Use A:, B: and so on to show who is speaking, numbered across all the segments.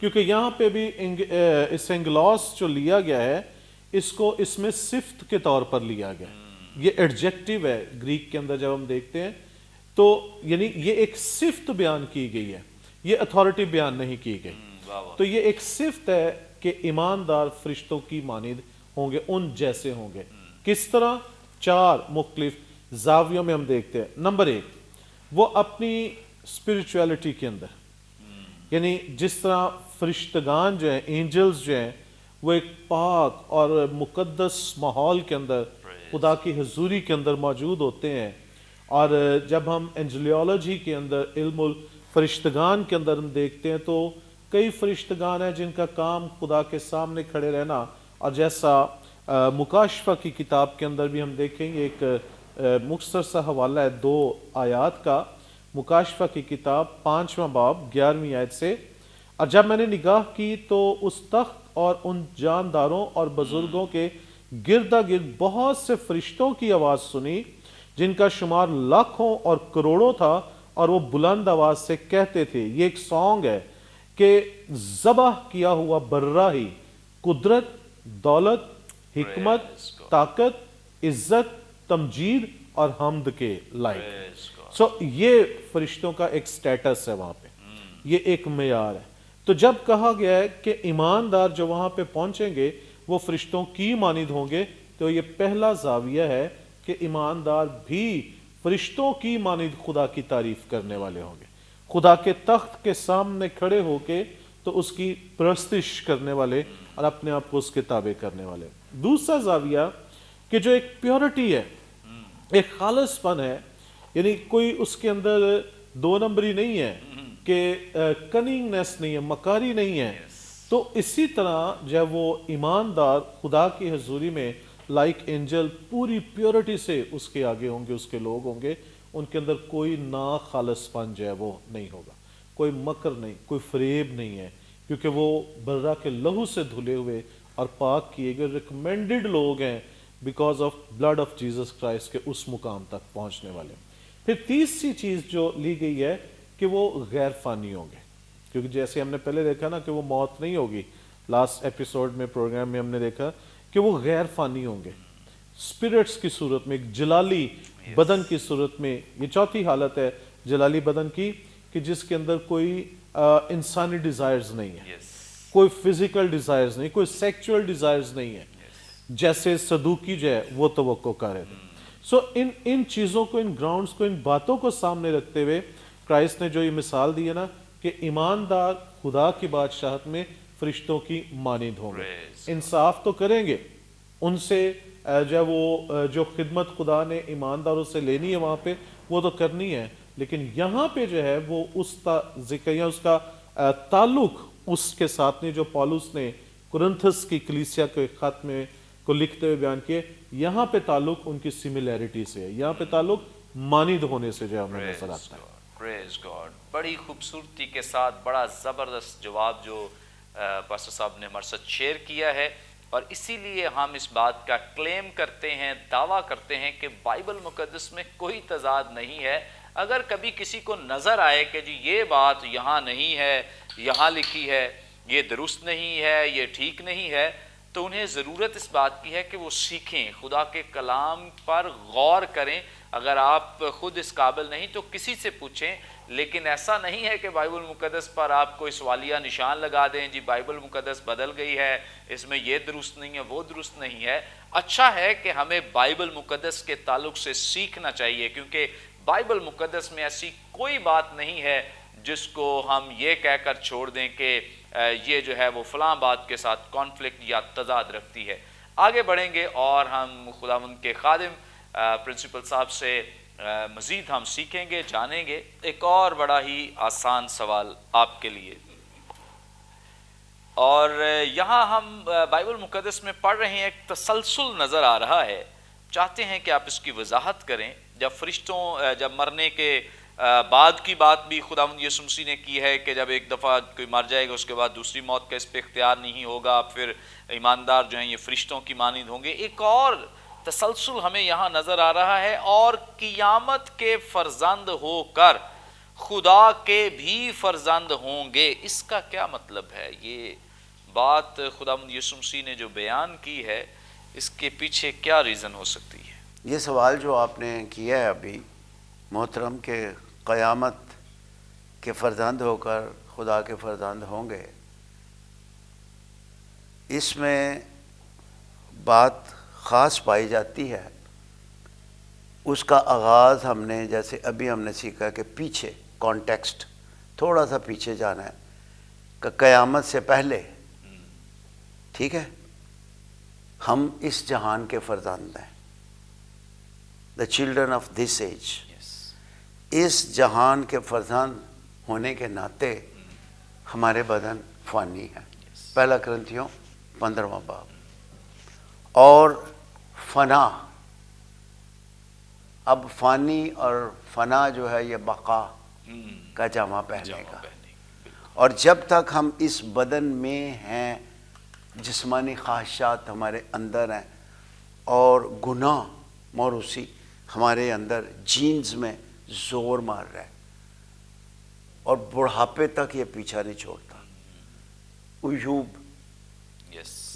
A: کیونکہ یہاں پہ بھی اس انگلوس جو لیا گیا ہے اس کو اس میں صفت کے طور پر لیا گیا، یہ ایڈجیکٹیو ہے گریک کے اندر جب ہم دیکھتے ہیں تو یعنی یہ ایک صفت بیان کی گئی ہے، یہ اتھارٹی بیان نہیں کی گئی. تو یہ ایک صفت ہے کہ ایماندار فرشتوں کی مانند ہوں گے، ان جیسے ہوں گے. کس طرح؟ 4 مختلف زاویوں میں ہم دیکھتے ہیں. نمبر 1، وہ اپنی اسپرچویلٹی کے اندر، یعنی جس طرح فرشتگان جو ہیں، اینجلز جو ہیں، وہ ایک پاک اور مقدس ماحول کے اندر خدا کی حضوری کے اندر موجود ہوتے ہیں. اور جب ہم اینجلیولوجی کے اندر علم الفرشتگان کے اندر ہم دیکھتے ہیں تو کئی فرشتگان ہیں جن کا کام خدا کے سامنے کھڑے رہنا، اور جیسا مکاشفہ کی کتاب کے اندر بھی ہم دیکھیں گے، ایک مختصر سا حوالہ ہے 2 آیات کا، مکاشفہ کی کتاب 5واں باب 11ویں آیت سے. اور جب میں نے نگاہ کی تو اس تخت اور ان جانداروں اور بزرگوں کے گردا گرد بہت سے فرشتوں کی آواز سنی جن کا شمار لاکھوں اور کروڑوں تھا، اور وہ بلند آواز سے کہتے تھے، یہ ایک سانگ ہے کہ ذبح کیا ہوا برہ ہی قدرت، دولت، حکمت، طاقت، عزت، تمجید اور حمد کے لائق. یہ فرشتوں کا ایک سٹیٹس ہے وہاں پہ، یہ ایک معیار ہے. تو جب کہا گیا ہے کہ ایماندار جو وہاں پہ پہنچیں گے وہ فرشتوں کی مانند ہوں گے، تو یہ پہلا زاویہ ہے کہ ایماندار بھی فرشتوں کی مانند خدا کی تعریف کرنے والے ہوں گے، خدا کے تخت کے سامنے کھڑے ہو کے تو اس کی پرستش کرنے والے اور اپنے آپ کو اس کے تابع کرنے والے. دوسرا زاویہ کہ جو ایک پیورٹی ہے، ایک خالص پن ہے، یعنی کوئی اس کے اندر 2 نمبری نہیں ہے کہ کننگنس نہیں ہے، مکاری نہیں ہے. تو اسی طرح جب وہ ایماندار خدا کی حضوری میں لائک اینجل پوری پیورٹی سے اس کے آگے ہوں گے، اس کے لوگ ہوں گے، ان کے اندر کوئی ناخالص پن جو ہے وہ نہیں ہوگا، کوئی مکر نہیں، کوئی فریب نہیں ہے، کیونکہ وہ برہ کے لہو سے دھلے ہوئے اور پاک کیے گئے ریکمینڈڈ لوگ ہیں because of blood of Jesus Christ کے اس مقام تک پہنچنے والے. پھر تیسری چیز جو لی گئی ہے کہ وہ غیر فانی ہوں گے، کیونکہ جیسے ہم نے پہلے دیکھا نا کہ وہ موت نہیں ہوگی، لاسٹ ایپیسوڈ میں پروگرام میں ہم نے دیکھا کہ وہ غیر فانی ہوں گے، اسپرٹس کی صورت میں، ایک جلالی بدن کی صورت میں. یہ چوتھی حالت ہے جلالی بدن کی کہ جس کے اندر کوئی انسانی ڈیزائرز نہیں ہے، کوئی فزیکل ڈیزائرز نہیں، کوئی سیکچول ڈیزائرز نہیں ہے، جیسے صدوقی جو ہے وہ توقع کر رہے تھے. سو ان چیزوں کو، ان گراؤنڈز کو، ان باتوں کو سامنے رکھتے ہوئے کرائسٹ نے جو یہ مثال دی ہے نا کہ ایماندار خدا کی بادشاہت میں فرشتوں کی مانند ہوں گے، انصاف تو کریں گے ان سے، جو خدمت خدا نے ایمانداروں سے لینی ہے وہاں پہ وہ تو کرنی ہے، لیکن یہاں پہ جو ہے وہ اس کا ذکر یا اس کا تعلق اس کے ساتھ نہیں جو پالوس نے کرنتھس کی کلیسیا کے خط میں کو لکھتے ہوئے بیان کیے. یہاں پہ تعلق ان کی سملیرٹی سے ہے، یہاں پہ تعلق مانند ہونے سے جو ہمیں نظر آتا ہے.
B: پریز گاڈ. بڑی خوبصورتی کے ساتھ بڑا زبردست جواب جو پاسٹر صاحب نے ہمارے ساتھ شیئر کیا ہے، اور اسی لیے ہم اس بات کا کلیم کرتے ہیں، دعویٰ کرتے ہیں کہ بائبل مقدس میں کوئی تضاد نہیں ہے. اگر کبھی کسی کو نظر آئے کہ جی یہ بات یہاں نہیں ہے، یہاں لکھی ہے، یہ درست نہیں ہے، یہ ٹھیک نہیں ہے، تو انہیں ضرورت اس بات کی ہے کہ وہ سیکھیں، خدا کے کلام پر غور کریں. اگر آپ خود اس قابل نہیں تو کسی سے پوچھیں، لیکن ایسا نہیں ہے کہ بائبل مقدس پر آپ کوئی سوالیہ نشان لگا دیں، جی بائبل مقدس بدل گئی ہے، اس میں یہ درست نہیں ہے، وہ درست نہیں ہے. اچھا ہے کہ ہمیں بائبل مقدس کے تعلق سے سیکھنا چاہیے، کیونکہ بائبل مقدس میں ایسی کوئی بات نہیں ہے جس کو ہم یہ کہہ کر چھوڑ دیں کہ یہ جو ہے وہ فلاں بات کے ساتھ کانفلکٹ یا تضاد رکھتی ہے. آگے بڑھیں گے اور ہم خداوند کے خادم پرنسپل صاحب سے مزید ہم سیکھیں گے، جانیں گے. ایک اور بڑا ہی آسان سوال آپ کے لیے، اور یہاں ہم بائبل مقدس میں پڑھ رہے ہیں، ایک تسلسل نظر آ رہا ہے، چاہتے ہیں کہ آپ اس کی وضاحت کریں. جب فرشتوں جب مرنے کے بعد کی بات بھی خداوند یسوع مسیح نے کی ہے کہ جب ایک دفعہ کوئی مر جائے گا اس کے بعد دوسری موت کا اس پہ اختیار نہیں ہوگا، پھر ایماندار جو ہیں یہ فرشتوں کی مانند ہوں گے. ایک اور تسلسل ہمیں یہاں نظر آ رہا ہے، اور قیامت کے فرزند ہو کر خدا کے بھی فرزند ہوں گے، اس کا کیا مطلب ہے؟ یہ بات خداوند یسوع مسیح نے جو بیان کی ہے، اس کے پیچھے کیا ریزن ہو سکتی ہے؟
C: یہ سوال جو آپ نے کیا ہے ابھی محترم، کہ قیامت کے فرزند ہو کر خدا کے فرزند ہوں گے، اس میں بات خاص پائی جاتی ہے۔ اس کا آغاز ہم نے، جیسے ابھی ہم نے سیکھا کہ پیچھے کانٹیکسٹ تھوڑا سا پیچھے جانا ہے، کہ قیامت سے پہلے، ٹھیک ہے، ہم اس جہان کے فرزند ہیں، the children of this age. اس جہان کے فرزند ہونے کے ناطے ہمارے بدن فانی ہے، پہلا کرنتھیوں 15واں باب۔ اور فنا، اب فانی اور فنا جو ہے یہ بقا کا جامع پہنے گا، اور جب تک ہم اس بدن میں ہیں، جسمانی خواہشات ہمارے اندر ہیں، اور گناہ موروثی ہمارے اندر جینز میں زور مار رہا ہے، اور بڑھاپے تک یہ پیچھا نہیں چھوڑتا۔ ایوب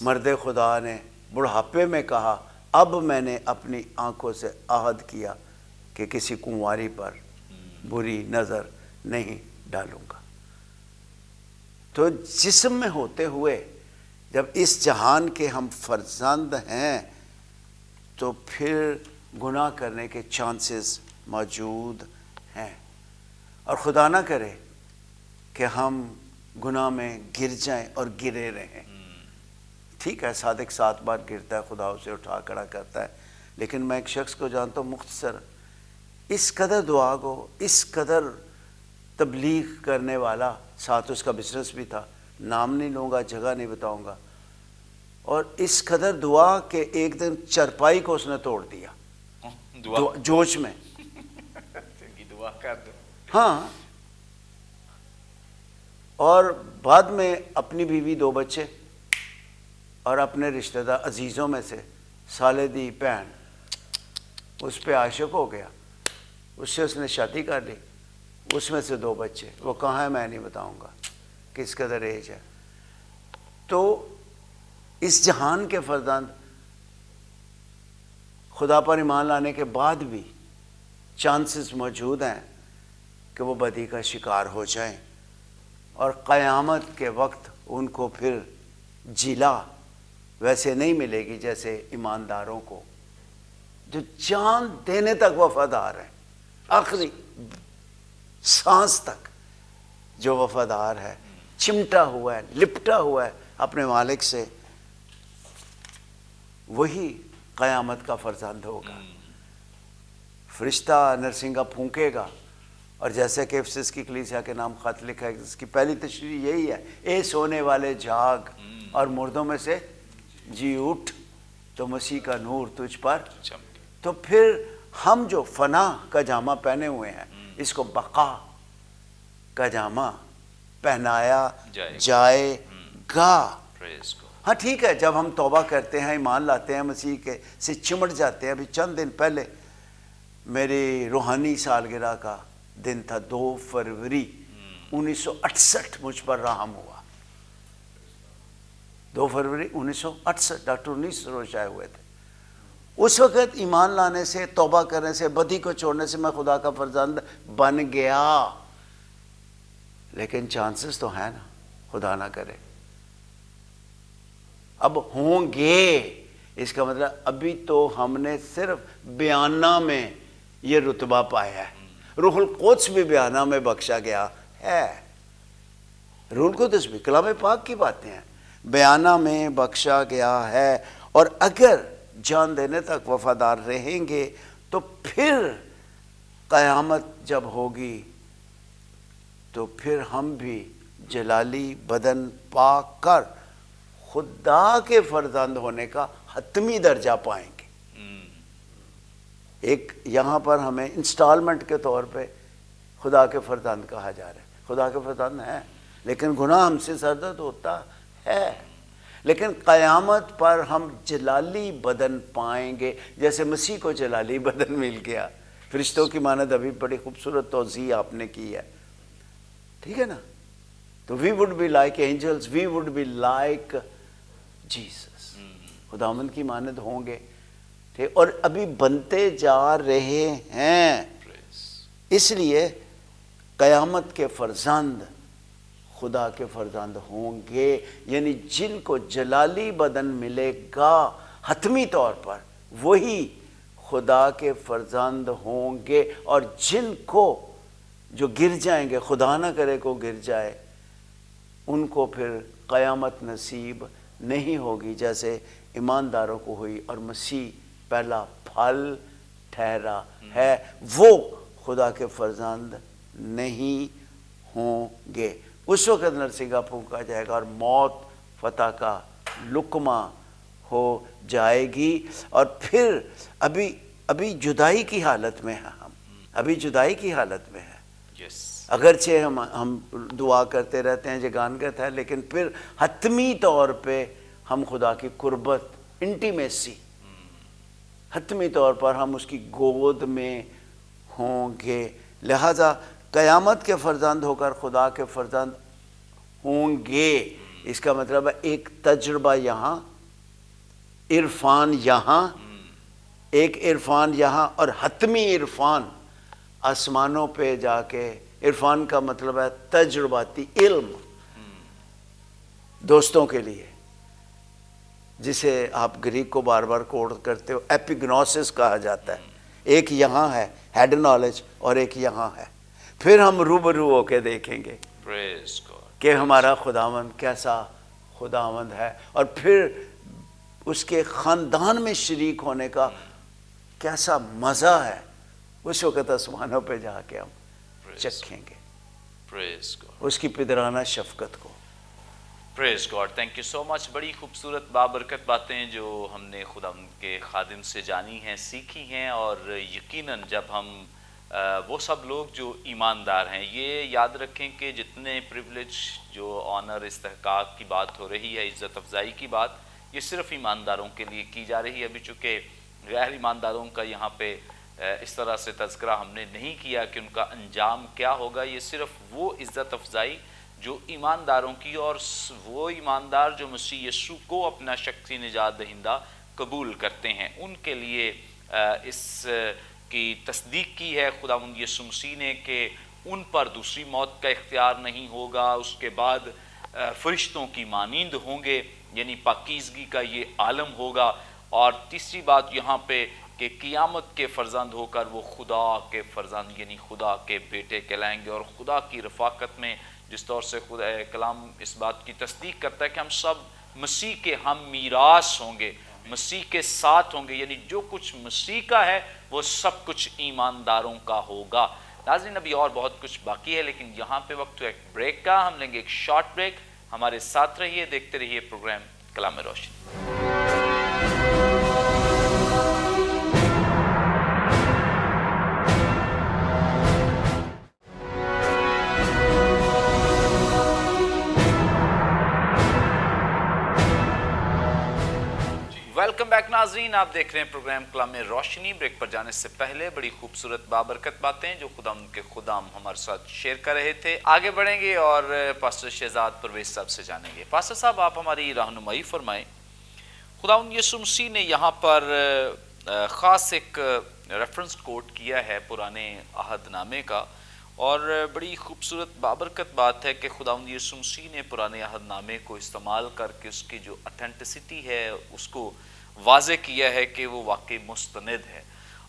C: مرد خدا نے بڑھاپے میں کہا، اب میں نے اپنی آنکھوں سے عہد کیا کہ کسی کنواری پر بری نظر نہیں ڈالوں گا۔ تو جسم میں ہوتے ہوئے جب اس جہان کے ہم فرزند ہیں، تو پھر گناہ کرنے کے چانسز موجود ہیں، اور خدا نہ کرے کہ ہم گناہ میں گر جائیں اور گرے رہیں۔ ٹھیک ہے، صادق 7 بار گرتا ہے، خدا اسے اٹھا کھڑا کرتا ہے، لیکن میں ایک شخص کو جانتا ہوں، مختصر اس قدر دعا کو، اس قدر تبلیغ کرنے والا، ساتھ اس کا بزنس بھی تھا، نام نہیں لوں گا، جگہ نہیں بتاؤں گا، اور اس قدر دعا کہ ایک دن چرپائی کو اس نے توڑ دیا جوش میں۔
B: دعا کر دو۔
C: ہاں، اور بعد میں اپنی بیوی، 2 بچے، اور اپنے رشتہ دار عزیزوں میں سے سالے دی بہن اس پہ عاشق ہو گیا، اس سے اس نے شادی کر لی، اس میں سے 2 بچے، وہ کہاں ہے میں نہیں بتاؤں گا، کس قدر ایج ہے۔ تو اس جہان کے فرزند خدا پر ایمان لانے کے بعد بھی چانسز موجود ہیں کہ وہ بدی کا شکار ہو جائیں، اور قیامت کے وقت ان کو پھر جلا ویسے نہیں ملے گی جیسے ایمانداروں کو، جو جان دینے تک وفادار ہیں، آخری سانس تک جو وفادار ہے، چمٹا ہوا ہے، لپٹا ہوا ہے اپنے مالک سے، وہی قیامت کا فرزند ہوگا۔ فرشتہ نرسنگا پھونکے گا، اور جیسے کہ افسس کی کلیسیا کے نام خط لکھا ہے، اس کی پہلی تشریح یہی ہے، اے سونے والے جاگ اور مردوں میں سے جی اٹھ، تو مسیح کا نور تجھ پر۔ تو پھر ہم جو فنا کا جامع پہنے ہوئے ہیں، اس کو بقا کا جامع پہنایا جائے گا۔ ہاں ٹھیک ہے، جب ہم توبہ کرتے ہیں، ایمان لاتے ہیں، مسیح کے سے چمٹ جاتے ہیں۔ ابھی چند دن پہلے میری روحانی سالگرہ کا دن تھا، 2 فروری 1968 مجھ پر رحم ہوا۔ 2 فروری 1968 ڈاکٹر 19 روز آئے ہوئے تھے۔ اس وقت ایمان لانے سے، توبہ کرنے سے، بدی کو چھوڑنے سے میں خدا کا فرزند بن گیا، لیکن چانسز تو ہیں نا، خدا نہ کرے اب ہوں گے۔ اس کا مطلب ابھی تو ہم نے صرف بیانہ میں یہ رتبہ پایا ہے، روح القدس بھی بیانہ میں بخشا گیا ہے، روح القدس بھی کلام پاک کی باتیں ہیں، بیانہ میں بخشا گیا ہے، اور اگر جان دینے تک وفادار رہیں گے تو پھر قیامت جب ہوگی تو پھر ہم بھی جلالی بدن پا کر خدا کے فرزند ہونے کا حتمی درجہ پائیں گے۔ ایک یہاں پر ہمیں انسٹالمنٹ کے طور پہ خدا کے فرزند کہا جا رہا ہے، خدا کے فرزند ہیں، لیکن گناہ ہم سے سرزد ہوتا ہے، لیکن قیامت پر ہم جلالی بدن پائیں گے، جیسے مسیح کو جلالی بدن مل گیا، فرشتوں کی مانند ابھی بڑی خوبصورت توضیح آپ نے کی ہے, ٹھیک ہے نا. تو we would be like angels, we would be like Jesus, خداوند کی مانند ہوں گے, ٹھیک, اور ابھی بنتے جا رہے ہیں. اس لیے قیامت کے فرزند خدا کے فرزند ہوں گے, یعنی جن کو جلالی بدن ملے گا حتمی طور پر وہی خدا کے فرزند ہوں گے, اور جن کو جو گر جائیں گے, خدا نہ کرے کو گر جائے, ان کو پھر قیامت نصیب نہیں ہوگی جیسے ایمانداروں کو ہوئی, اور مسیح پہلا پھل ٹھہرا ہے, وہ خدا کے فرزند نہیں ہوں گے. اس وقت نرسنگا پھونکا جائے گا اور موت فتح کا لقمہ ہو جائے گی. اور پھر ابھی جدائی کی حالت میں ہیں ہم, ابھی جدائی کی حالت میں ہیں. اگرچہ ہم دعا کرتے رہتے ہیں, جگانگت ہے, لیکن پھر حتمی طور پہ ہم خدا کی قربت, انٹیمیسی, حتمی طور پر ہم اس کی گود میں ہوں گے. لہذا قیامت کے فرزند ہو کر خدا کے فرزند ہوں گے, اس کا مطلب ہے ایک تجربہ یہاں, عرفان یہاں, ایک عرفان یہاں, اور حتمی عرفان آسمانوں پہ جا کے. عرفان کا مطلب ہے تجرباتی علم, دوستوں کے لیے, جسے آپ گریک کو بار بار کوٹ کرتے ہو, ایپیگنوسس کہا جاتا ہے. ایک یہاں ہے ہیڈ نالج, اور ایک یہاں ہے. پھر ہم روبرو ہو کے دیکھیں گے کہ ہمارا خداوند کیسا خداوند ہے, اور پھر اس کے خاندان میں شریک ہونے کا کیسا مزہ ہے. اس وقت آسمانوں پہ جا کے ہم چکھیں گے اس کی پدرانہ شفقت کو.
B: پریز گاڈ, تھینک یو سو مچ. بڑی خوبصورت بابرکت باتیں جو ہم نے خدا کے خادم سے جانی ہیں, سیکھی ہیں, اور یقیناً جب ہم وہ سب لوگ جو ایماندار ہیں, یہ یاد رکھیں کہ جتنے پریولیج, جو آنر, استحقاق کی بات ہو رہی ہے, عزت افزائی کی بات, یہ صرف ایمانداروں کے لیے کی جا رہی ہے. ابھی چونکہ غیر ایمانداروں کا یہاں پہ اس طرح سے تذکرہ ہم نے نہیں کیا کہ ان کا انجام کیا ہوگا. یہ صرف وہ عزت افزائی جو ایمانداروں کی, اور وہ ایماندار جو مسیح یسوع کو اپنا شخصی نجات دہندہ قبول کرتے ہیں, ان کے لیے اس کی تصدیق کی ہے خداوند یسوع مسیح نے کہ ان پر دوسری موت کا اختیار نہیں ہوگا. اس کے بعد فرشتوں کی مانند ہوں گے, یعنی پاکیزگی کا یہ عالم ہوگا. اور تیسری بات یہاں پہ کہ قیامت کے فرزند ہو کر وہ خدا کے فرزند, یعنی خدا کے بیٹے کہلائیں گے, اور خدا کی رفاقت میں, جس طور سے خدا کلام اس بات کی تصدیق کرتا ہے کہ ہم سب مسیح کے ہم میراث ہوں گے, مسیح کے ساتھ ہوں گے, یعنی جو کچھ مسیح کا ہے وہ سب کچھ ایمانداروں کا ہوگا. ناظرین, ابھی اور بہت کچھ باقی ہے, لیکن یہاں پہ وقت ایک بریک کا, ہم لیں گے ایک شارٹ بریک. ہمارے ساتھ رہیے, دیکھتے رہیے پروگرام کلام روشنی. ویلکم بیک ناظرین, آپ دیکھ رہے ہیں پروگرام کلام روشنی. بریک پر جانے سے پہلے بڑی خوبصورت بابرکت باتیں جو خدا ان کے خدام ہمارے ساتھ شیئر کر رہے تھے. آگے بڑھیں گے اور پاسٹر شہزاد پرویز صاحب سے جانیں گے. پاسٹر صاحب, آپ ہماری رہنمائی فرمائیں. خداوند یسوع مسیح نے یہاں پر خاص ایک ریفرنس کوٹ کیا ہے پرانے عہد نامے کا, اور بڑی خوبصورت بابرکت بات ہے کہ خداوند یسوع مسیح نے پرانے عہد نامے کو استعمال کر کے اس کی جو اتھینٹسٹی ہے اس کو واضح کیا ہے کہ وہ واقعی مستند ہے.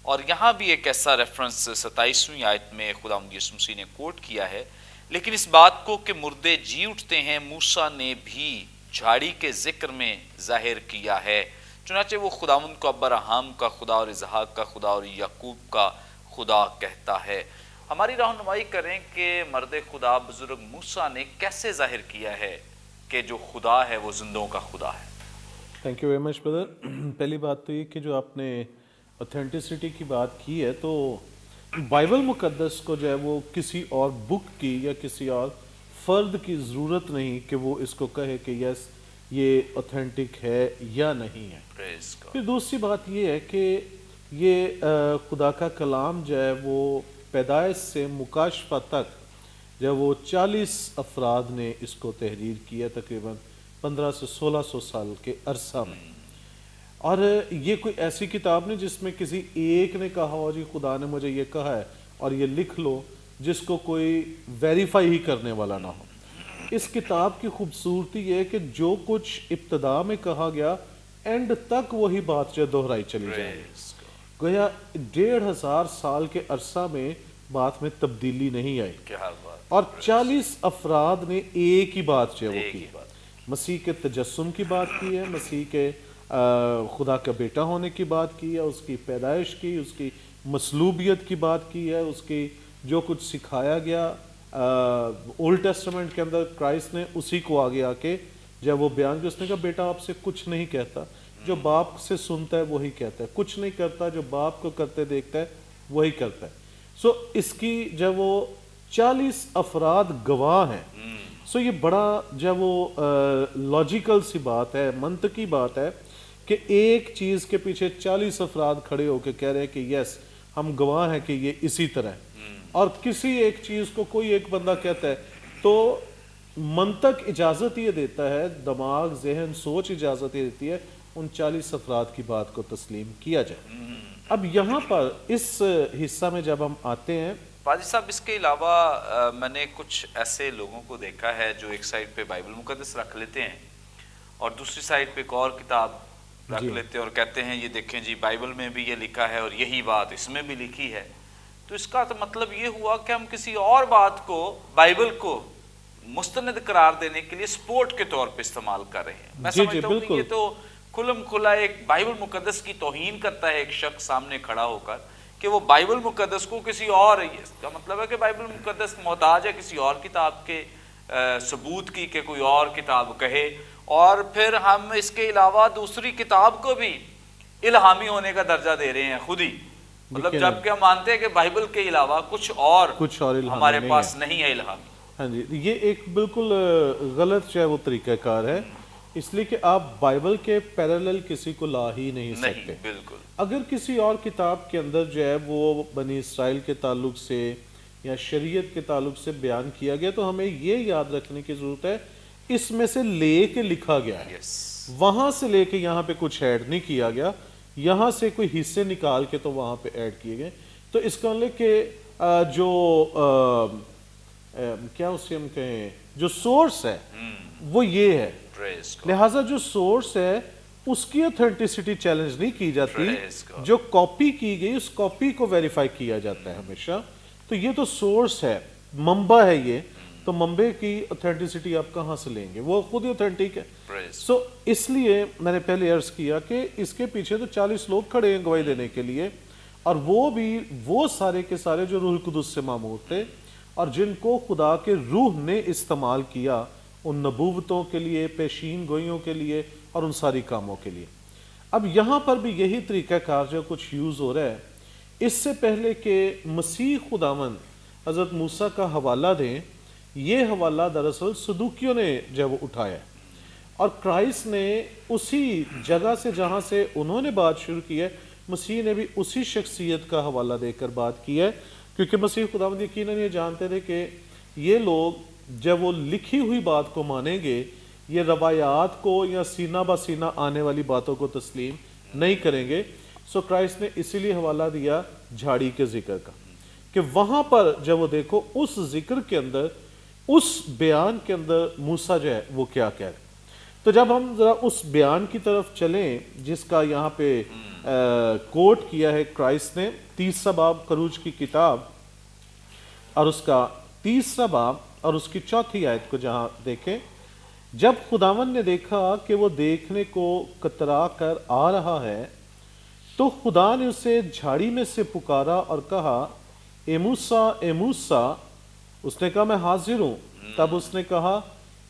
B: اور یہاں بھی ایک ایسا ریفرنس 27ویں آیت میں خداوند یسوع مسیح نے کوٹ کیا ہے, لیکن اس بات کو کہ مردے جی اٹھتے ہیں موسیٰ نے بھی جھاڑی کے ذکر میں ظاہر کیا ہے. چنانچہ وہ خداوند کو ابراہیم کا خدا اور اسحاق کا خدا اور یعقوب کا خدا کہتا ہے. ہماری رہنمائی کریں کہ مرد خدا بزرگ موسیٰ نے کیسے ظاہر کیا ہے کہ جو خدا ہے وہ زندوں کا خدا ہے.
A: تھینک یو ویری مچ برادر. پہلی بات تو یہ کہ جو آپ نے اوتھینٹسٹی کی بات کی ہے, تو بائبل مقدس کو جو ہے وہ کسی اور بک کی یا کسی اور فرد کی ضرورت نہیں کہ وہ اس کو کہے کہ یس یہ اوتھینٹک ہے یا نہیں ہے. پھر دوسری بات یہ ہے کہ یہ خدا کا کلام جو ہے وہ پیدائش سے مکاشفہ تک جب وہ 40 افراد نے اس کو تحریر کیا تقریباً 1500 سے 1600 سال کے عرصہ میں. اور یہ کوئی ایسی کتاب نہیں جس میں کسی ایک نے کہا ہو جی خدا نے مجھے یہ کہا ہے اور یہ لکھ لو، جس کو کوئی ویریفائی ہی کرنے والا نہ ہو. اس کتاب کی خوبصورتی یہ ہے کہ جو کچھ ابتدا میں کہا گیا اینڈ تک وہی بات جو دہرائی چلی جائے گی. گویا 1500 سال کے عرصہ میں بات میں تبدیلی نہیں آئی،
B: کیا بات.
A: اور 40 افراد نے ایک ہی بات جو ہے وہ کی. مسیح کے تجسم کی بات کی ہے، مسیح کے خدا کا بیٹا ہونے کی بات کی ہے، اس کی پیدائش کی، اس کی مصلوبیت کی بات کی ہے، اس کی جو کچھ سکھایا گیا اولڈ ٹیسٹمنٹ کے اندر کرائسٹ نے اسی کو آگے آ کے جب وہ بیان کیا. اس نے کہا بیٹا آپ سے کچھ نہیں کہتا، جو باپ سے سنتا ہے وہی کہتا ہے، کچھ نہیں کرتا، جو باپ کو کرتے دیکھتا ہے وہی کرتا ہے. سو اس کی جب وہ 40 افراد گواہ ہیں، سو یہ بڑا جب وہ لاجیکل سی بات ہے، منطقی بات ہے کہ ایک چیز کے پیچھے 40 افراد کھڑے ہو کے کہہ رہے ہیں کہ یس ہم گواہ ہیں کہ یہ اسی طرح ہے. اور کسی ایک چیز کو کوئی ایک بندہ کہتا ہے تو منطق اجازت یہ دیتا ہے، دماغ، ذہن، سوچ اجازت یہ دیتی ہے ان 40 افراد کی بات کو تسلیم کیا جائے. اب یہاں پر اس حصہ میں جب ہم آتے ہیں
B: پادری صاحب، اس کے علاوہ میں نے کچھ ایسے لوگوں کو دیکھا ہے جو ایک سائڈ پہ بائبل مقدس رکھ لیتے ہیں اور دوسری سائڈ پہ ایک اور کتاب رکھ لیتے ہیں اور کہتے ہیں یہ دیکھیں جی بائبل میں بھی یہ لکھا ہے اور یہی بات اس میں بھی لکھی ہے. تو اس کا تو مطلب یہ ہوا کہ ہم کسی اور بات کو بائبل کو مستند قرار دینے کے لیے سپورٹ کے طور پہ استعمال کر رہے ہیں. میں سمجھتا ہوں کہ یہ تو کھلم کھلا ایک بائبل مقدس کی توہین کرتا ہے ایک شخص سامنے کھڑا ہو کر کہ وہ بائبل مقدس کو کسی اور، اس کا مطلب ہے کہ بائبل مقدس محتاج ہے کسی اور کتاب کے ثبوت کی کہ کوئی اور کتاب کہے، اور پھر ہم اس کے علاوہ دوسری کتاب کو بھی الہامی ہونے کا درجہ دے رہے ہیں خود ہی. مطلب جب کہ ہم مانتے ہیں کہ بائبل کے علاوہ کچھ اور ہمارے پاس نہیں ہے الہامی.
A: ہاں جی، یہ ایک بالکل غلط جو ہے وہ طریقہ کار ہے، اس لیے کہ آپ بائبل کے پیرالل کسی کو لا ہی نہیں سکتے.
B: بالکل.
A: اگر کسی اور کتاب کے اندر جو ہے وہ بنی اسرائیل کے تعلق سے یا شریعت کے تعلق سے بیان کیا گیا تو ہمیں یہ یاد رکھنے کی ضرورت ہے اس میں سے لے کے لکھا گیا ہے، وہاں سے لے کے یہاں پہ کچھ ایڈ نہیں کیا گیا، یہاں سے کوئی حصے نکال کے تو وہاں پہ ایڈ کیے گئے. تو اس کا مطلب کہ جو کیا اسے ہم کہیں جو سورس ہے وہ یہ ہے، لہٰذا جو سورس ہے اس کی اوتھینٹسٹی چیلنج نہیں کی جاتی، جو کاپی کی گئی اس کاپی کو ویریفائی کیا جاتا ہے ہمیشہ. تو یہ تو سورس ہے، منبع ہے یہ، تو منبع کی اوتھینٹسٹی آپ کہاں سے لیں گے؟ وہ خود ہی اوتھینٹک ہے. سو اس لیے میں نے پہلے عرض کیا کہ اس کے پیچھے تو 40 لوگ کھڑے ہیں گواہی دینے کے لیے، اور وہ بھی وہ سارے کے سارے جو روح القدس سے مامور تھے اور جن کو خدا کے روح نے استعمال کیا ان نبوتوں کے لیے، پیشین گوئیوں کے لیے اور ان ساری کاموں کے لیے. اب یہاں پر بھی یہی طریقہ کار جو کچھ یوز ہو رہا ہے. اس سے پہلے کہ مسیح خداوند حضرت موسیٰ کا حوالہ دیں، یہ حوالہ دراصل صدوقیوں نے جب اٹھایا اور کرائسٹ نے اسی جگہ سے جہاں سے انہوں نے بات شروع کی ہے، مسیح نے بھی اسی شخصیت کا حوالہ دے کر بات کی ہے. کیونکہ مسیح خداوند یقیناً یہ جانتے تھے کہ یہ لوگ جب وہ لکھی ہوئی بات کو مانیں گے، یہ روایات کو یا سینہ بہ سینہ آنے والی باتوں کو تسلیم نہیں کریں گے. سو کرائسٹ نے اسی لیے حوالہ دیا جھاڑی کے ذکر کا کہ وہاں پر جب وہ دیکھو اس ذکر کے اندر، اس بیان کے اندر موسیٰ جو ہے وہ کیا کہہ رہے. تو جب ہم ذرا اس بیان کی طرف چلیں جس کا یہاں پہ کوٹ کیا ہے کرائسٹ نے، 30 باب خروج کی کتاب اور اس کا 30 باب اور اس کی 4 آیت کو جہاں دیکھیں، جب خداوند نے دیکھا کہ وہ دیکھنے کو کترا کر آ رہا ہے تو خدا نے اسے جھاڑی میں سے پکارا اور کہا اے موسیٰ، اے موسیٰ. اس نے کہا میں حاضر ہوں. تب اس نے کہا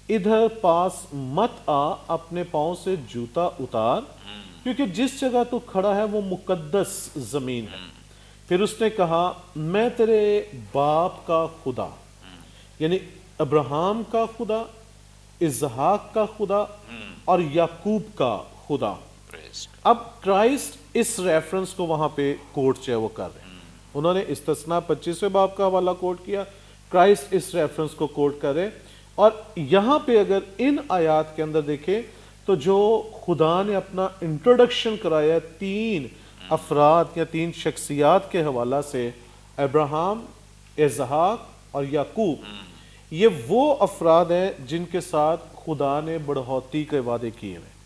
A: ادھر پاس مت آ، اپنے پاؤں سے جوتا اتار، کیونکہ جس جگہ تو کھڑا ہے وہ مقدس زمین ہے. پھر اس نے کہا میں تیرے باپ کا خدا، یعنی ابراہیم کا خدا، اسحاق کا خدا اور یعقوب کا خدا، اب کرائسٹ اس ریفرنس کو وہاں پہ کوٹ جو ہے وہ کر رہے ہیں. انہوں نے استثناء 25ویں باب کا حوالہ کوٹ کیا, کرائسٹ اس ریفرنس کو کوٹ کر رہے ہیں. اور یہاں پہ اگر ان آیات کے اندر دیکھیں تو جو خدا نے اپنا انٹروڈکشن کرایا 3 افراد یا 3 شخصیات کے حوالہ سے, ابراہم, اسحاق اور یعقوب, یہ وہ افراد ہیں جن کے ساتھ خدا نے بڑھوتی کے وعدے کیے ہیں.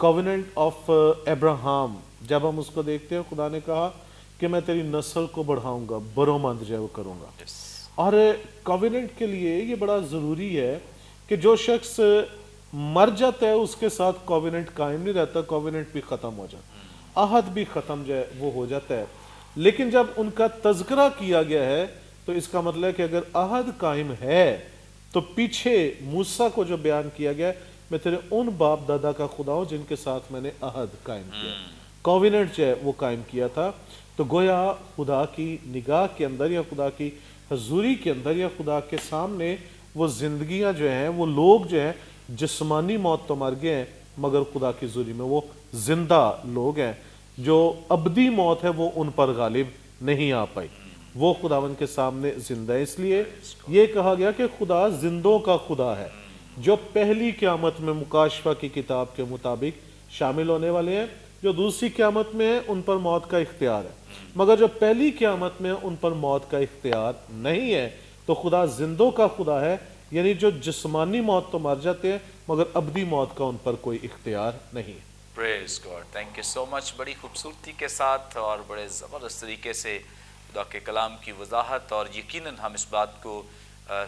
A: کووننٹ آف ابراہم, جب ہم اس کو دیکھتے ہیں, خدا نے کہا کہ میں تیری نسل کو بڑھاؤں گا, برومند جو ہے وہ کروں گا. اور کووننٹ کے لیے یہ بڑا ضروری ہے کہ جو شخص مر جاتا ہے اس کے ساتھ کووننٹ قائم نہیں رہتا, کووننٹ بھی ختم ہو جاتا, عہد بھی ختم جو ہے وہ ہو جاتا ہے. لیکن جب ان کا تذکرہ کیا گیا ہے تو اس کا مطلب ہے کہ اگر عہد قائم ہے تو پیچھے موسیٰ کو جو بیان کیا گیا ہے, میں تیرے ان باپ دادا کا خدا ہوں جن کے ساتھ میں نے عہد قائم کیا, کووننٹ جو ہے وہ قائم کیا تھا. تو گویا خدا کی نگاہ کے اندر یا خدا کی حضوری کے اندر یا خدا کے سامنے وہ زندگیاں جو ہیں, وہ لوگ جو ہیں جسمانی موت تو مر گئے ہیں مگر خدا کی حضوری میں وہ زندہ لوگ ہیں. جو ابدی موت ہے وہ ان پر غالب نہیں آ پائی, وہ خداوند کے سامنے زندہ ہے. اس لیے یہ کہا گیا کہ خدا زندوں کا خدا ہے, جو پہلی قیامت میں مکاشفہ کی کتاب کے مطابق شامل ہونے والے ہیں. جو دوسری قیامت میں ہیں ان پر موت کا اختیار ہے, مگر جو پہلی قیامت میں ہیں ان پر موت کا اختیار نہیں ہے. تو خدا زندوں کا خدا ہے, یعنی جو جسمانی موت تو مر جاتے ہیں مگر ابدی موت کا ان پر کوئی اختیار نہیں ہے.
B: پریز گاڈ, تھینک یو سو مچ. بڑی خوبصورتی کے ساتھ اور بڑے زبردست طریقے سے خدا کے کلام کی وضاحت, اور یقیناً ہم اس بات کو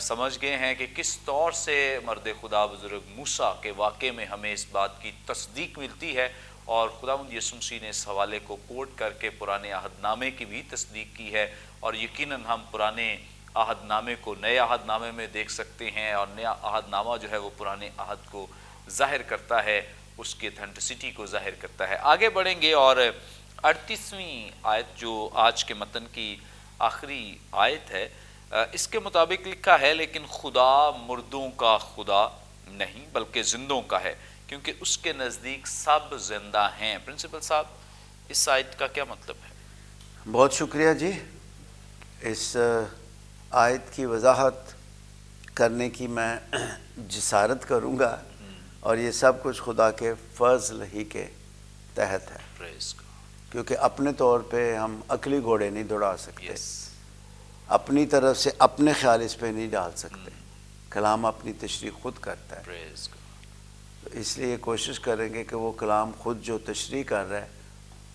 B: سمجھ گئے ہیں کہ کس طور سے مرد خدا بزرگ موسیٰ کے واقعے میں ہمیں اس بات کی تصدیق ملتی ہے, اور خداوند یسوع مسیح نے اس حوالے کو کوٹ کر کے پرانے عہد نامے کی بھی تصدیق کی ہے. اور یقیناً ہم پرانے عہد نامے کو نئے عہد نامے میں دیکھ سکتے ہیں, اور نیا عہد نامہ جو ہے وہ پرانے عہد کو ظاہر کرتا ہے, اس کی اتھینٹسٹی کو ظاہر کرتا ہے. آگے بڑھیں گے اور 38ویں آیت جو آج کے متن کی آخری آیت ہے, اس کے مطابق لکھا ہے لیکن خدا مردوں کا خدا نہیں بلکہ زندوں کا ہے, کیونکہ اس کے نزدیک سب زندہ ہیں. پرنسپل صاحب, اس آیت کا کیا مطلب ہے؟
C: بہت شکریہ جی. اس آیت کی وضاحت کرنے کی میں جسارت کروں گا, اور یہ سب کچھ خدا کے فضل ہی کے تحت ہے, کیونکہ اپنے طور پہ ہم عقلی گھوڑے نہیں دوڑا سکتے, اپنی طرف سے اپنے خیال اس پہ نہیں ڈال سکتے. کلام اپنی تشریح خود کرتا ہے, اس لیے کوشش کریں گے کہ وہ کلام خود جو تشریح کر رہا ہے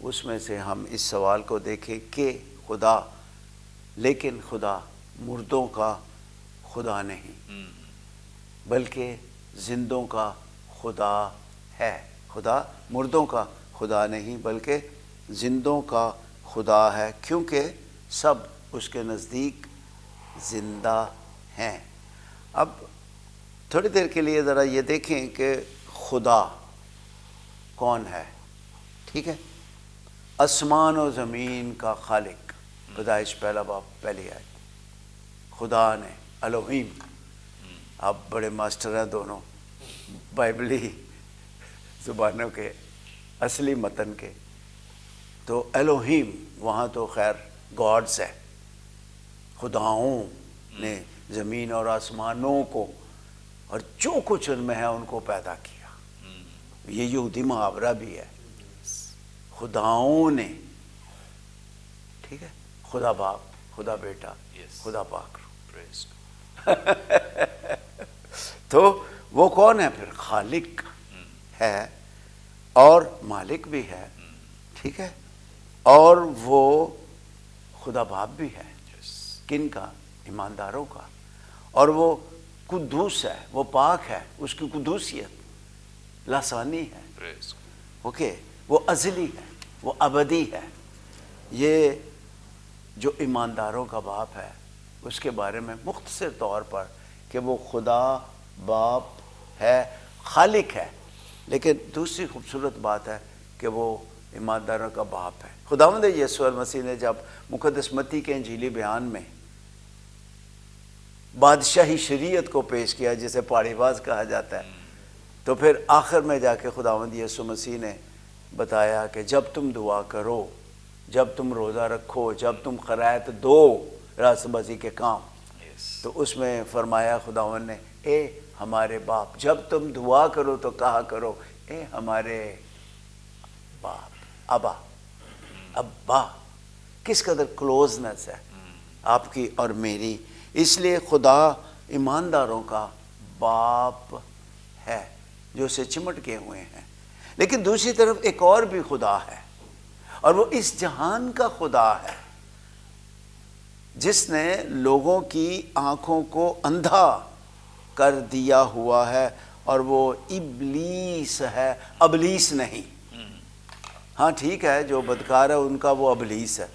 C: اس میں سے ہم اس سوال کو دیکھیں کہ خدا, لیکن خدا مردوں کا خدا نہیں بلکہ زندوں کا خدا ہے. خدا مردوں کا خدا نہیں بلکہ زندوں کا خدا ہے, کیونکہ سب اس کے نزدیک زندہ ہیں. اب تھوڑی دیر کے لیے ذرا یہ دیکھیں کہ خدا کون ہے. ٹھیک ہے, آسمان و زمین کا خالق, پیدائش پہلا باب پہلی آیت. خدا نے, الوہیم, آپ بڑے ماسٹر ہیں دونوں بائبلی زبانوں کے, اصلی متن کے. تو الوہیم وہاں تو خیر گاڈز ہے, خداؤں نے زمین اور آسمانوں کو اور جو کچھ ان میں ہے ان کو پیدا کیا. یہ یہودی محاورہ بھی ہے, خداؤں نے. ٹھیک ہے, خدا باپ, خدا بیٹا, خدا پاک. تو وہ کون ہے پھر؟ خالق ہے اور مالک بھی ہے. ٹھیک ہے, اور وہ خدا باپ بھی ہے. کن کا؟ ایمانداروں کا. اور وہ قدوس ہے, وہ پاک ہے, اس کی قدوسیت لاسانی ہے. اوکے, وہ ازلی ہے, وہ ابدی ہے. یہ جو ایمانداروں کا باپ ہے اس کے بارے میں مختصر طور پر کہ وہ خدا باپ ہے, خالق ہے. لیکن دوسری خوبصورت بات ہے کہ وہ ایمانداروں کا باپ ہے. خداوند یسوع المسیح نے جب مقدس متی کے انجیلی بیان میں بادشاہی شریعت کو پیش کیا, جسے پاڑی باز کہا جاتا ہے, تو پھر آخر میں جا کے خداوند یسوع مسیح نے بتایا کہ جب تم دعا کرو، جب تم روزہ رکھو، جب تم خیرات دو، راست بازی کے کام، تو اس میں فرمایا خداوند نے اے ہمارے باپ، جب تم دعا کرو تو کہا کرو اے ہمارے باپ، ابا. کس قدر کلوزنس ہے آپ کی اور میری. اس لیے خدا ایمانداروں کا باپ ہے جو اسے چمٹ کے ہوئے ہیں. لیکن دوسری طرف ایک اور بھی خدا ہے، اور وہ اس جہان کا خدا ہے جس نے لوگوں کی آنکھوں کو اندھا کر دیا ہوا ہے، اور وہ ابلیس ہے، ابلیس نہیں. ہاں ٹھیک ہے، جو بدکار ہے ان کا وہ ابلیس ہے.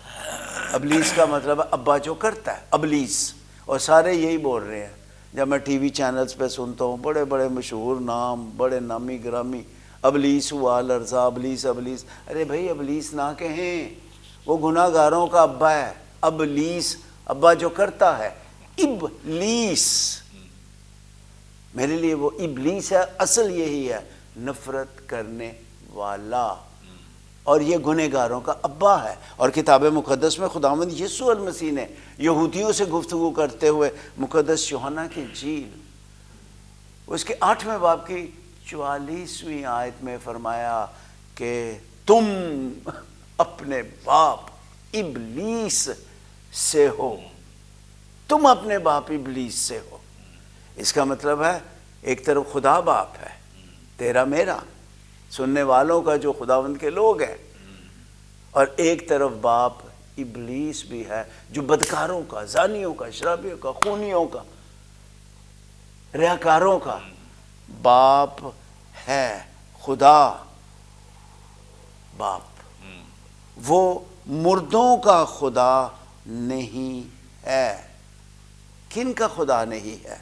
C: ابلیس کا مطلب ہے ابا جو کرتا ہے، ابلیس. اور سارے یہی بول رہے ہیں. جب میں ٹی وی چینلز پہ سنتا ہوں بڑے بڑے مشہور نام، بڑے نامی گرامی، ابلیس ہوا لرزا، ابلیس ابلیس. ارے بھائی ابلیس نہ کہیں، وہ گناہ گاروں کا ابا ہے. ابلیس ابا جو کرتا ہے، ابلیس میرے لیے وہ ابلیس ہے. اصل یہی ہے، نفرت کرنے والا، اور یہ گنہگاروں کا ابا ہے. اور کتاب مقدس میں خداوند یسوع المسیح نے یہودیوں سے گفتگو کرتے ہوئے مقدس یوحنا کی انجیل اس کے 8ویں باب کی 44ویں آیت میں فرمایا کہ تم اپنے باپ ابلیس سے ہو. تم اپنے باپ ابلیس سے ہو. اس کا مطلب ہے ایک طرف خدا باپ ہے، تیرا میرا، سننے والوں کا جو خداوند کے لوگ ہیں، اور ایک طرف باپ ابلیس بھی ہے جو بدکاروں کا، زانیوں کا، شرابیوں کا، خونیوں کا، ریاکاروں کا باپ ہے. خدا باپ وہ مردوں کا خدا نہیں ہے. کن کا خدا نہیں ہے؟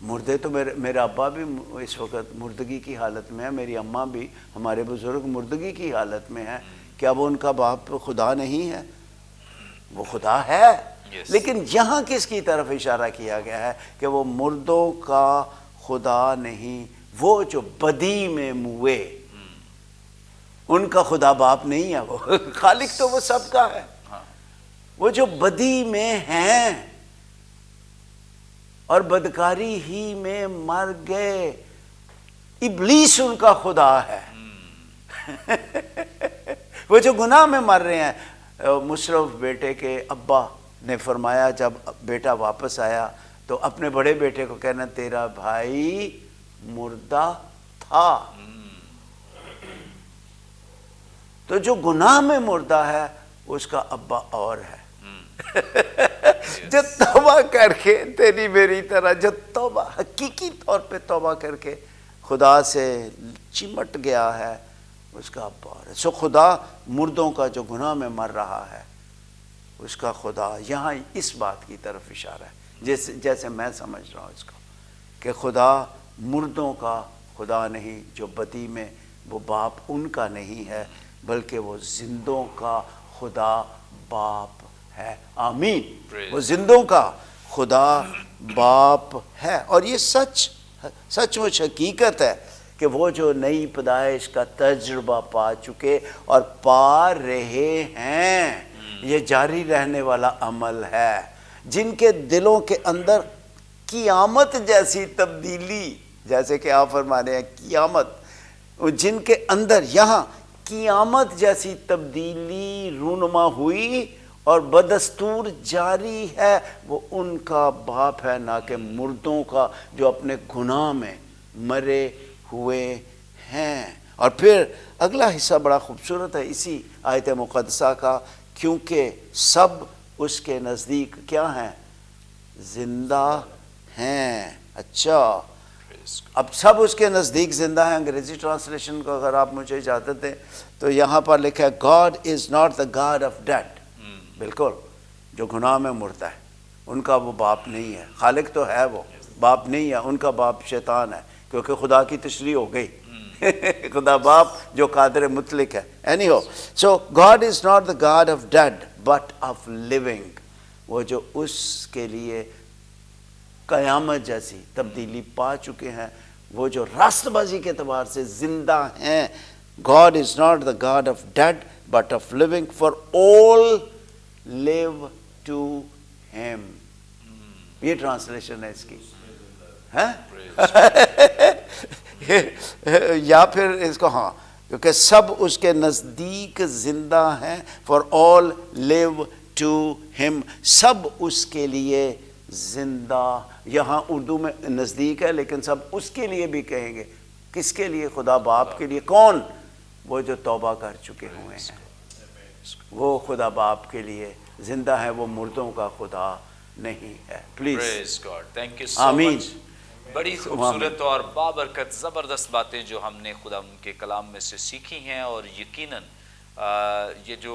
C: مردے تو میرا ابا بھی اس وقت مردگی کی حالت میں ہے، میری اماں بھی، ہمارے بزرگ مردگی کی حالت میں ہے. کیا وہ ان کا باپ خدا نہیں ہے؟ وہ خدا ہے. لیکن یہاں کس کی طرف اشارہ کیا گیا ہے کہ وہ مردوں کا خدا نہیں، وہ جو بدی میں موئے ان کا خدا باپ نہیں ہے. وہ خالق تو وہ سب کا ہے. وہ جو بدی میں ہیں اور بدکاری ہی میں مر گئے، ابلیس ان کا خدا ہے. وہ جو گناہ میں مر رہے ہیں. مشرف بیٹے کے ابا نے فرمایا جب بیٹا واپس آیا تو اپنے بڑے بیٹے کو کہنا تیرا بھائی مردہ تھا. تو جو گناہ میں مردہ ہے اس کا ابا اور ہے. جو توبہ کر کے تیری میری طرح، جو توبہ حقیقی طور پہ توبہ کر کے خدا سے چمٹ گیا ہے، اس کا ابا اور ہے. سو خدا مردوں کا جو گناہ میں مر رہا ہے اس کا خدا یہاں اس بات کی طرف اشارہ ہے جیسے میں سمجھ رہا ہوں اس کو، کہ خدا مردوں کا خدا نہیں، جو بدی میں وہ باپ ان کا نہیں ہے، بلکہ وہ زندوں کا خدا باپ ہے. آمین. وہ زندوں کا خدا باپ ہے. اور یہ سچ مچ حقیقت ہے کہ وہ جو نئی پیدائش کا تجربہ پا چکے اور پا رہے ہیں، یہ جاری رہنے والا عمل ہے. جن کے دلوں کے اندر قیامت جیسی تبدیلی، جیسے کہ آپ فرما رہے ہیں قیامت، جن کے اندر یہاں قیامت جیسی تبدیلی رونما ہوئی اور بدستور جاری ہے، وہ ان کا باپ ہے، نہ کہ مردوں کا جو اپنے گناہ میں مرے ہوئے ہیں. اور پھر اگلا حصہ بڑا خوبصورت ہے اسی آیت مقدسہ کا، کیونکہ سب اس کے نزدیک کیا ہیں؟ زندہ ہیں. اچھا، اب سب اس کے نزدیک زندہ ہیں. انگریزی ٹرانسلیشن کو اگر آپ مجھے اجازت دیں تو یہاں پر لکھا ہے God is not the God of dead. بالکل، جو گناہ میں مرتا ہے ان کا وہ باپ نہیں ہے. خالق تو ہے، وہ باپ نہیں ہے. ان کا باپ شیطان ہے، کیونکہ خدا کی تشریح ہو گئی. خدا باپ جو قادر مطلق ہے. anyhow, so God is not the God of dead but of living. وہ جو اس کے لیے قیامت جیسی تبدیلی پا چکے ہیں، وہ جو راست بازی کے اعتبار سے زندہ ہیں، God is not the God of dead, but of living, for all live to him. یہ ٹرانسلیشن ہے اس کی. یا پھر اس کو ہاں کیونکہ سب اس کے نزدیک زندہ ہیں. فار آل لیو ٹو ہم, سب اس کے لیے زندہ. یہاں اردو میں نزدیک ہے لیکن سب اس کے لیے بھی کہیں گے. کس کے لیے؟ خدا باپ کے لیے. کون؟ وہ جو توبہ کر چکے ہوئے ہیں, وہ خدا باپ کے لیے زندہ ہے, وہ مردوں کا خدا نہیں ہے. پلیز.
B: تھینک یو سو
C: آمین.
B: مچ. بڑی خوبصورت اور بابرکت زبردست باتیں جو ہم نے خدا ان کے کلام میں سے سیکھی ہیں, اور یقیناً یہ جو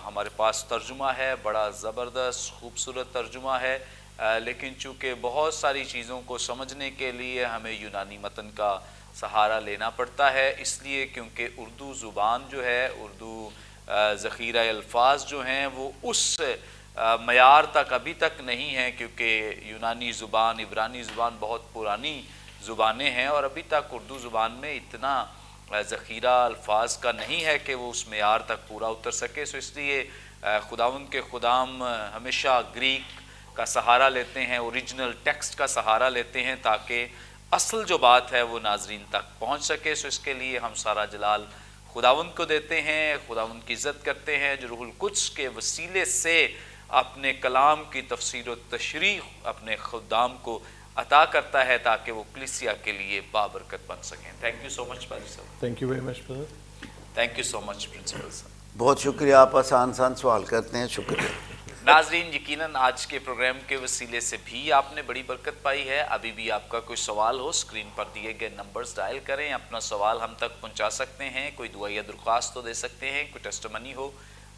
B: ہمارے پاس ترجمہ ہے بڑا زبردست خوبصورت ترجمہ ہے, لیکن چونکہ بہت ساری چیزوں کو سمجھنے کے لیے ہمیں یونانی متن کا سہارا لینا پڑتا ہے, اس لیے کیونکہ اردو زبان جو ہے, اردو ذخیرہ الفاظ جو ہیں وہ اس معیار تک ابھی تک نہیں ہیں, کیونکہ یونانی زبان, عبرانی زبان بہت پرانی زبانیں ہیں, اور ابھی تک اردو زبان میں اتنا ذخیرہ الفاظ کا نہیں ہے کہ وہ اس معیار تک پورا اتر سکے. سو اس لیے خداوند کے خدام ہمیشہ گریک کا سہارا لیتے ہیں, اوریجنل ٹیکسٹ کا سہارا لیتے ہیں, تاکہ اصل جو بات ہے وہ ناظرین تک پہنچ سکے. سو اس کے لیے ہم سارا جلال خداوند کو دیتے ہیں, خداوند کی عزت کرتے ہیں جو روح القدس کے وسیلے سے اپنے کلام کی تفسیر و تشریح اپنے خدام کو عطا کرتا ہے, تاکہ وہ کلیسیا کے لیے بابرکت بن سکیں. تھینک یو سو مچ پادری صاحب.
A: Thank you very much brother.
B: Thank you so much principal صاحب.
C: بہت شکریہ, آپ آسان سوال کرتے ہیں. شکریہ.
B: ناظرین, یقیناً آج کے پروگرام کے وسیلے سے بھی آپ نے بڑی برکت پائی ہے. ابھی بھی آپ کا کوئی سوال ہو, اسکرین پر دیے گئے نمبرز ڈائل کریں, اپنا سوال ہم تک پہنچا سکتے ہیں. کوئی دعا یا درخواست تو دے سکتے ہیں, کوئی ٹیسٹمنی ہو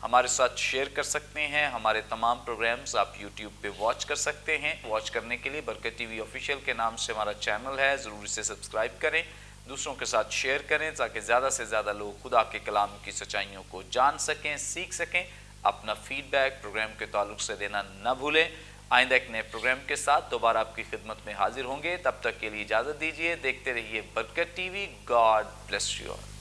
B: ہمارے ساتھ شیئر کر سکتے ہیں. ہمارے تمام پروگرامز آپ یوٹیوب پہ واچ کر سکتے ہیں. واچ کرنے کے لیے برکت ٹی وی آفیشیل کے نام سے ہمارا چینل ہے, ضرور اسے سبسکرائب کریں, دوسروں کے ساتھ شیئر کریں, تاکہ زیادہ سے زیادہ لوگ خدا کے کلام کی سچائیوں کو جان سکیں, سیکھ سکیں. اپنا فیڈ بیک پروگرام کے تعلق سے دینا نہ بھولیں. آئندہ ایک نئے پروگرام کے ساتھ دوبارہ آپ کی خدمت میں حاضر ہوں گے. تب تک کے لیے اجازت دیجیے. دیکھتے رہیے برکت T V. God bless you all.